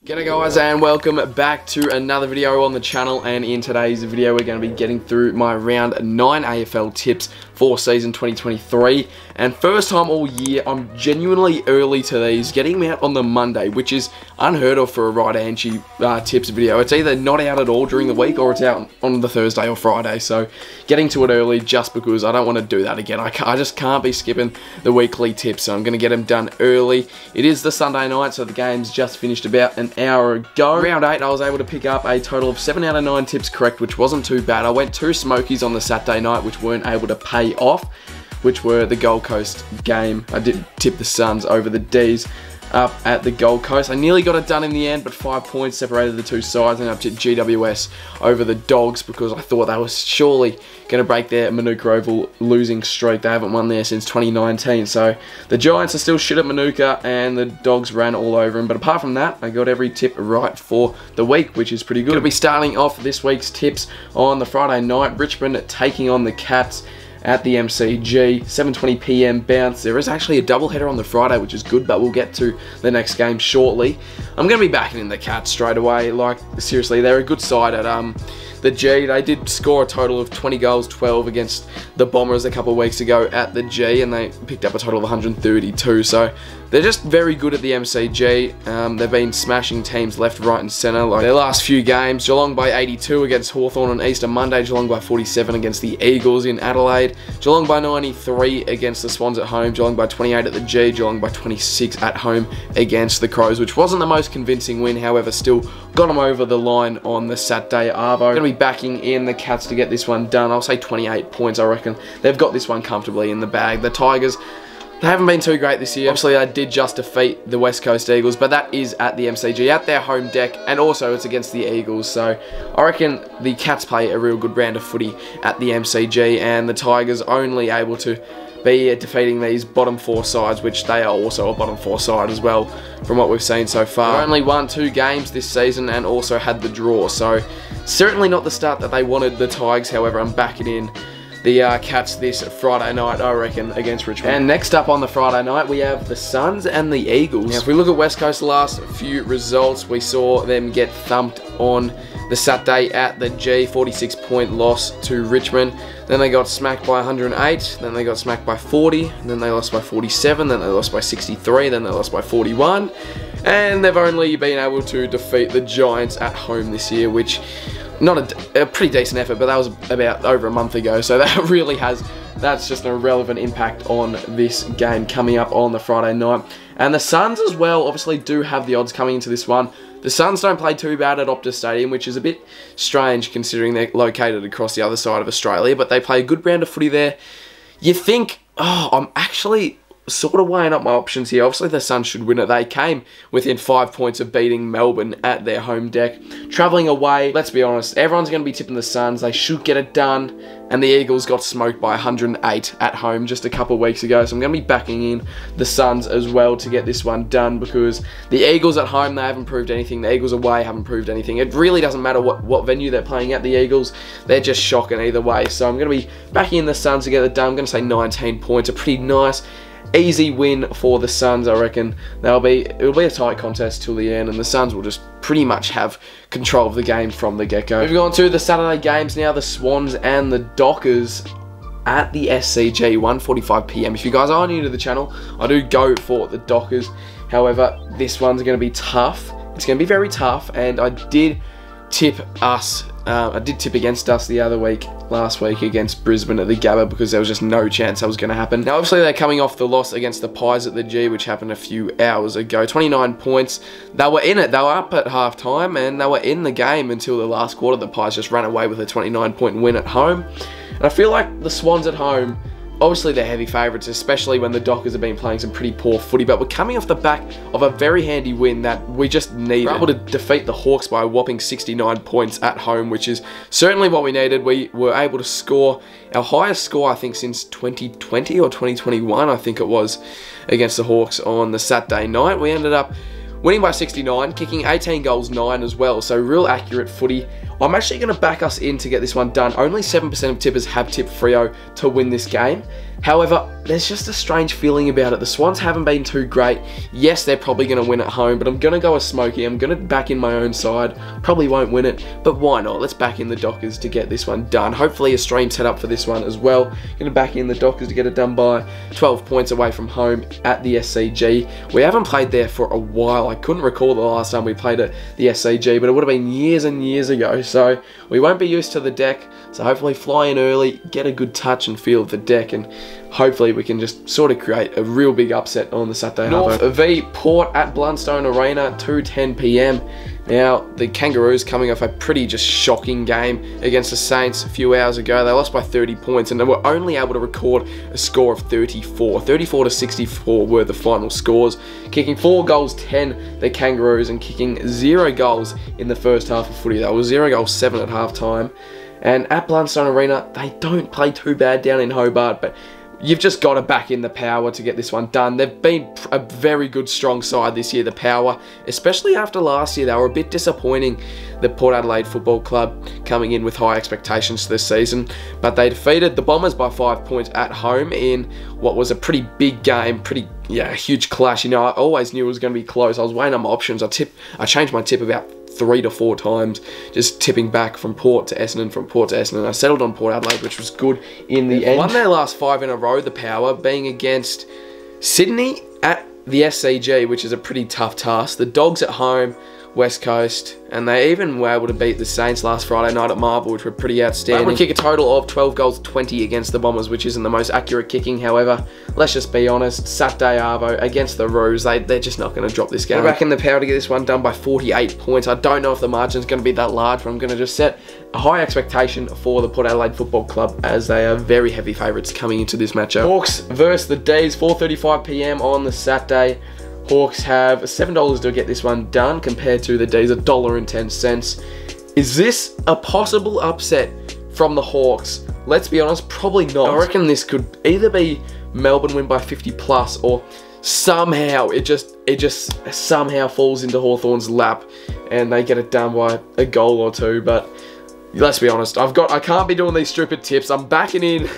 G'day guys, and welcome back to another video on the channel. And in today's video we're going to be getting through my round 9 AFL tips for season 2023, and first time all year I'm genuinely early to these, getting them out on the Monday, which is unheard of for a Right Angie tips video. It's either not out at all during the week or it's out on the Thursday or Friday, so getting to it early just because I don't want to do that again. I just can't be skipping the weekly tips, so I'm going to get them done early. It is the Sunday night, so the game's just finished about an hour ago. Round 8 I was able to pick up a total of 7 out of 9 tips correct, which wasn't too bad. I went 2 smokies on the Saturday night which weren't able to pay off, which were the Gold Coast game. I did tip the Suns over the D's up at the Gold Coast. I nearly got it done in the end, but 5 points separated the two sides, and I tipped GWS over the Dogs because I thought they were surely going to break their Manuka Oval losing streak. They haven't won there since 2019, so the Giants are still shit at Manuka and the Dogs ran all over them. But apart from that, I got every tip right for the week, which is pretty good. Going to be starting off this week's tips on the Friday night. Richmond taking on the Cats at the MCG, 7:20 PM bounce. There is actually a doubleheader on the Friday, which is good, but we'll get to the next game shortly. I'm going to be backing in the Cats straight away. Like, seriously, they're a good side at the G. They did score a total of 20 goals, 12 against the Bombers a couple of weeks ago at the G, and they picked up a total of 132, so they're just very good at the MCG. They've been smashing teams left, right and centre. Like their last few games, Geelong by 82 against Hawthorn on Easter Monday, Geelong by 47 against the Eagles in Adelaide, Geelong by 93 against the Swans at home, Geelong by 28 at the G, Geelong by 26 at home against the Crows, which wasn't the most convincing win, however still got them over the line on the Saturday arvo. Going to be backing in the Cats to get this one done. I'll say 28 points, I reckon. They've got this one comfortably in the bag. The Tigers, they haven't been too great this year. Obviously, they did just defeat the West Coast Eagles, but that is at the MCG, at their home deck, and also it's against the Eagles. So I reckon the Cats play a real good brand of footy at the MCG, and the Tigers only able to be defeating these bottom 4 sides, which they are also a bottom 4 side as well, from what we've seen so far. They only won 2 games this season and also had the draw, so certainly not the start that they wanted, the Tigers. However, I'm backing in the Cats this Friday night, I reckon, against Richmond. And next up on the Friday night, we have the Suns and the Eagles. Now, if we look at West Coast, the last few results, we saw them get thumped on the Saturday at the G, 46-point loss to Richmond. Then they got smacked by 108, then they got smacked by 40, then they lost by 47, then they lost by 63, then they lost by 41. And they've only been able to defeat the Giants at home this year, which not a pretty decent effort, but that was about over a month ago, so that really that's just an irrelevant impact on this game coming up on the Friday night. And the Suns as well obviously do have the odds coming into this one. The Suns don't play too bad at Optus Stadium, which is a bit strange considering they're located across the other side of Australia, but they play a good brand of footy there. You think, oh, I'm actually sort of weighing up my options here. Obviously the Suns should win it. They came within 5 points of beating Melbourne at their home deck. Travelling away, let's be honest, everyone's going to be tipping the Suns. They should get it done. And the Eagles got smoked by 108 at home just a couple of weeks ago. So I'm going to be backing in the Suns as well to get this one done, because the Eagles at home, they haven't proved anything. The Eagles away haven't proved anything. It really doesn't matter what venue they're playing at, the Eagles. They're just shocking either way. So I'm going to be backing in the Suns to get it done. I'm going to say 19 points. A pretty nice, easy win for the Suns, I reckon. It'll be a tight contest till the end, and the Suns will just pretty much have control of the game from the get-go. Moving on to the Saturday games now, the Swans and the Dockers at the SCG, 1:45 PM. If you guys are new to the channel, I do go for the Dockers. However, this one's going to be tough. It's going to be very tough, and I did tip against us the other week, last week, against Brisbane at the Gabba, because there was just no chance that was going to happen. Now, obviously, they're coming off the loss against the Pies at the G, which happened a few hours ago. 29 points. They were in it. They were up at half-time, and they were in the game until the last quarter. The Pies just ran away with a 29-point win at home. And I feel like the Swans at home, obviously they're heavy favourites, especially when the Dockers have been playing some pretty poor footy, but we're coming off the back of a very handy win that we just needed. We're able to defeat the Hawks by a whopping 69 points at home, which is certainly what we needed. We were able to score our highest score, I think, since 2020 or 2021, I think it was, against the Hawks on the Saturday night. We ended up winning by 69, kicking 18 goals, 9 as well, so real accurate footy. I'm actually going to back us in to get this one done. Only 7% of tippers have tipped Freo to win this game. However, there's just a strange feeling about it. The Swans haven't been too great. Yes, they're probably going to win at home, but I'm going to go with Smokey. I'm going to back in my own side. Probably won't win it, but why not? Let's back in the Dockers to get this one done. Hopefully a stream set up for this one as well. Going to back in the Dockers to get it done by 12 points away from home at the SCG. We haven't played there for a while. I couldn't recall the last time we played at the SCG, but it would have been years and years ago, so we won't be used to the deck. So hopefully fly in early, get a good touch and feel of the deck, and hopefully we can just sort of create a real big upset on the Saturday. North v Port at Blundstone Arena, 2:10 p.m. Now, the Kangaroos coming off a pretty just shocking game against the Saints a few hours ago. They lost by 30 points and they were only able to record a score of 34. 34 to 64 were the final scores. Kicking 4 goals, 10 the Kangaroos, and kicking 0 goals in the first half of footy. That was 0 goals, 7 at half time. And at Blundstone Arena, they don't play too bad down in Hobart, but you've just got to back in the Power to get this one done. They've been a very good, strong side this year, the Power, especially after last year. They were a bit disappointing, the Port Adelaide Football Club, coming in with high expectations this season. But they defeated the Bombers by 5 points at home in what was a pretty big game, a huge clash. You know, I always knew it was going to be close. I was weighing up my options. I changed my tip about 3 to 4 times, just tipping back from Port to Essendon, from Port to Essendon. I settled on Port Adelaide, which was good in the end. Won their last 5 in a row, the Power, being against Sydney at the SCG, which is a pretty tough task. The Dogs at home, West Coast, and they even were able to beat the Saints last Friday night at Marvel, which were pretty outstanding. They would kick a total of 12 goals, 20 against the Bombers, which isn't the most accurate kicking. However, let's just be honest, Saturday Arvo against the Roos, they're just not going to drop this game. We're back in the Power to get this one done by 48 points. I don't know if the margin's going to be that large, but I'm going to just set a high expectation for the Port Adelaide Football Club, as they are very heavy favourites coming into this matchup. Hawks versus the D's, 4:35 p.m. on the Saturday. Hawks have $7 to get this one done, compared to the D's $1.10. Is this a possible upset from the Hawks? Let's be honest, probably not. I reckon this could either be Melbourne win by 50 plus, or somehow it just somehow falls into Hawthorn's lap and they get it done by a goal or two. But let's be honest, I can't be doing these stupid tips. I'm backing in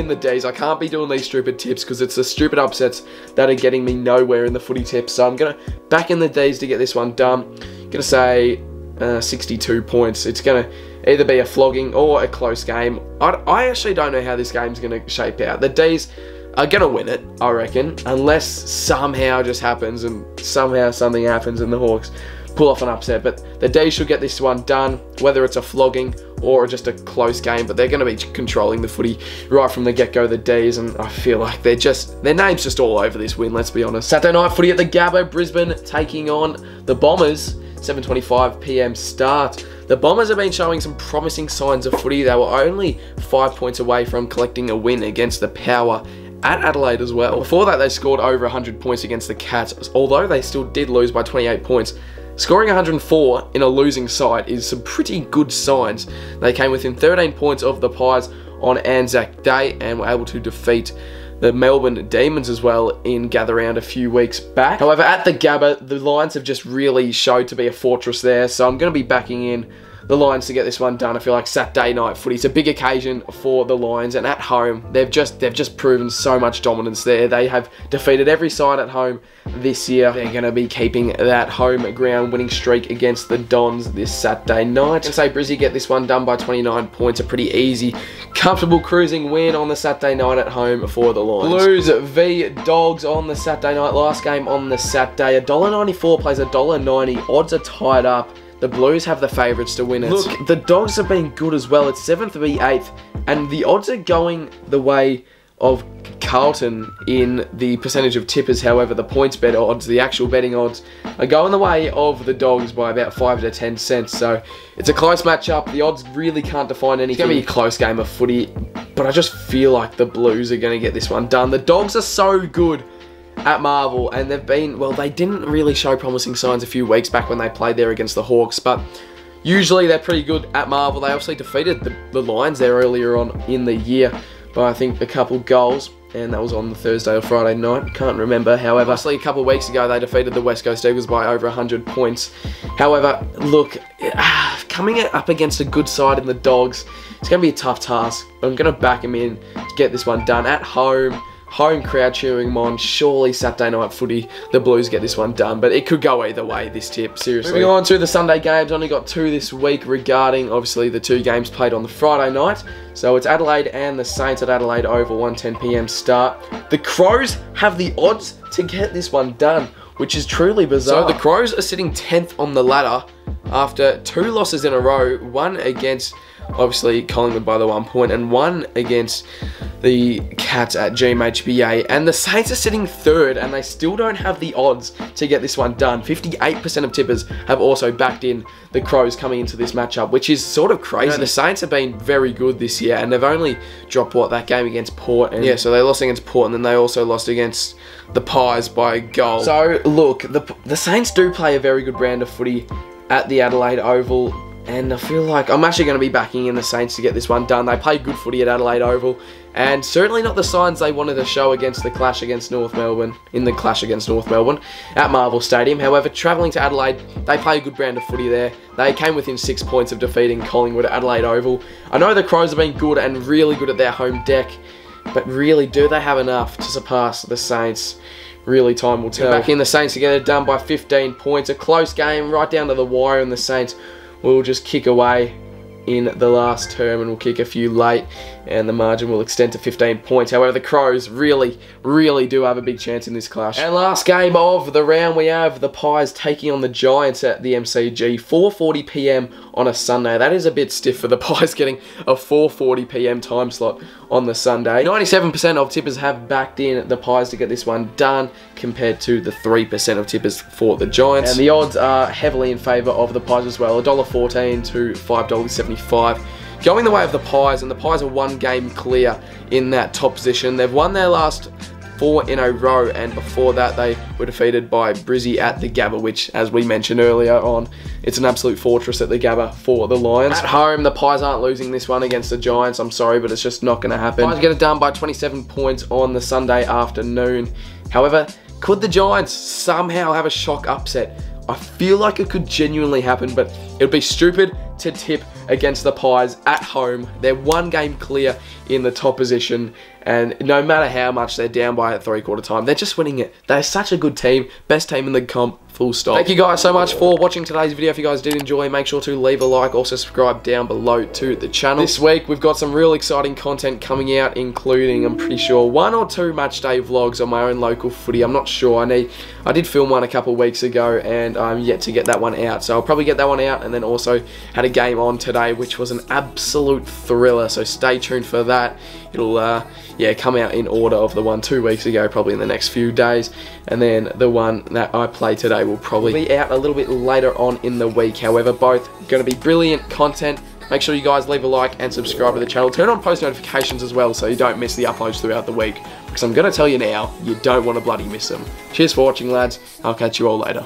the D's. I can't be doing these stupid tips because it's the stupid upsets that are getting me nowhere in the footy tips. So I'm going to back in the D's to get this one done. I'm going to say 62 points. It's going to either be a flogging or a close game. I actually don't know how this game's going to shape out. The D's are going to win it, I reckon, unless somehow just happens and somehow something happens and the Hawks pull off an upset. But the D's should get this one done, whether it's a flogging or just a close game. But they're going to be controlling the footy right from the get-go, the D's, and I feel like their name's just all over this win, let's be honest. Saturday night footy at the Gabba, Brisbane taking on the Bombers, 7:25 p.m. start. The Bombers have been showing some promising signs of footy. They were only 5 points away from collecting a win against the Power at Adelaide as well. Before that, they scored over 100 points against the Cats, although they still did lose by 28 points. Scoring 104 in a losing side is some pretty good signs. They came within 13 points of the Pies on Anzac Day and were able to defeat the Melbourne Demons as well in Gather Round a few weeks back. However, at the Gabba, the Lions have just really showed to be a fortress there, so I'm going to be backing in the Lions to get this one done. I feel like Saturday night footy, it's a big occasion for the Lions, and at home they've just proven so much dominance there. They have defeated every side at home this year. They're going to be keeping that home ground winning streak against the Dons this Saturday night. And say Brizzy get this one done by 29 points, a pretty easy, comfortable cruising win on the Saturday night at home for the Lions. Blues v Dogs on the Saturday night, last game on the Saturday. $1.94 plays $1.90. Odds are tied up. The Blues have the favourites to win it. Look, the Dogs have been good as well. It's 7th v 8th, and the odds are going the way of Carlton in the percentage of tippers. However, the points bet odds, the actual betting odds, are going the way of the Dogs by about 5 to 10 cents. So it's a close matchup. The odds really can't define anything. It's going to be a close game of footy, but I just feel like the Blues are going to get this one done. The Dogs are so good at Marvel, and they've been, well, they didn't really show promising signs a few weeks back when they played there against the Hawks, but usually they're pretty good at Marvel. They obviously defeated the Lions there earlier on in the year by, I think, a couple goals, and that was on the Thursday or Friday night, can't remember. However, obviously a couple of weeks ago they defeated the West Coast Eagles by over 100 points. However, look, coming up against a good side in the Dogs. It's going to be a tough task. I'm going to back him in to get this one done at home. Home crowd cheering him on. Surely Saturday night footy, the Blues get this one done. But it could go either way, this tip, seriously. Moving on to the Sunday games. Only got 2 this week regarding, obviously, the 2 games played on the Friday night. So it's Adelaide and the Saints at Adelaide Oval, 1:10 PM start. The Crows have the odds to get this one done, which is truly bizarre. So the Crows are sitting 10th on the ladder after 2 losses in a row. One against, obviously, Collingwood by the 1 point, and one against the Cats at GMHBA. And the Saints are sitting 3rd, and they still don't have the odds to get this one done. 58% of tippers have also backed in the Crows coming into this matchup, which is sort of crazy. You know, the Saints have been very good this year, and they've only dropped, what, that game against Port. And yeah, so they lost against Port, and then they also lost against the Pies by a goal. So, look, the Saints do play a very good brand of footy at the Adelaide Oval, and I feel like I'm actually going to be backing in the Saints to get this one done. They play good footy at Adelaide Oval, and certainly not the signs they wanted to show against the clash against North Melbourne, at Marvel Stadium. However, travelling to Adelaide, they play a good brand of footy there. They came within 6 points of defeating Collingwood at Adelaide Oval. I know the Crows have been good and really good at their home deck, but really, do they have enough to surpass the Saints? Really, time will tell. Back in the Saints to get it done by 15 points. A close game, right down to the wire, and the Saints will just kick away in the last term, and will kick a few late, and the margin will extend to 15 points. However, the Crows really do have a big chance in this clash. And last game of the round, we have the Pies taking on the Giants at the MCG, 4:40 PM on a Sunday. That is a bit stiff for the Pies, getting a 4:40 PM time slot on the Sunday. 97% of tippers have backed in the Pies to get this one done, compared to the 3% of tippers for the Giants. And the odds are heavily in favour of the Pies as well, $1.14 to $5.75. Going the way of the Pies, and the Pies are 1 game clear in that top position. They've won their last 4 in a row, and before that they were defeated by Brizzy at the Gabba, which, as we mentioned earlier on, it's an absolute fortress at the Gabba for the Lions. At home, the Pies aren't losing this one against the Giants. I'm sorry, but it's just not going to happen. Pies get it done by 27 points on the Sunday afternoon. However, could the Giants somehow have a shock upset? I feel like it could genuinely happen, but it would be stupid to tip against the Pies at home. They're 1 game clear in the top position, and no matter how much they're down by at 3/4 time, they're just winning it. They're such a good team, best team in the comp, full stop. Thank you guys so much for watching today's video. If you guys did enjoy, make sure to leave a like, also subscribe down below to the channel. This week we've got some real exciting content coming out, including, I'm pretty sure, 1 or 2 match day vlogs on my own local footy. I'm not sure. I did film one a couple of weeks ago, and I'm yet to get that one out, so I'll probably get that one out. And then also had a game on today, which was an absolute thriller, so stay tuned for that. It'll come out in order of the one 2 weeks ago, probably in the next few days, and then the one that I play today will probably be out a little bit later on in the week. However, both going to be brilliant content. Make sure you guys leave a like and subscribe to the channel. Turn on post notifications as well, so you don't miss the uploads throughout the week, because I'm going to tell you now, you don't want to bloody miss them. Cheers for watching, lads. I'll catch you all later.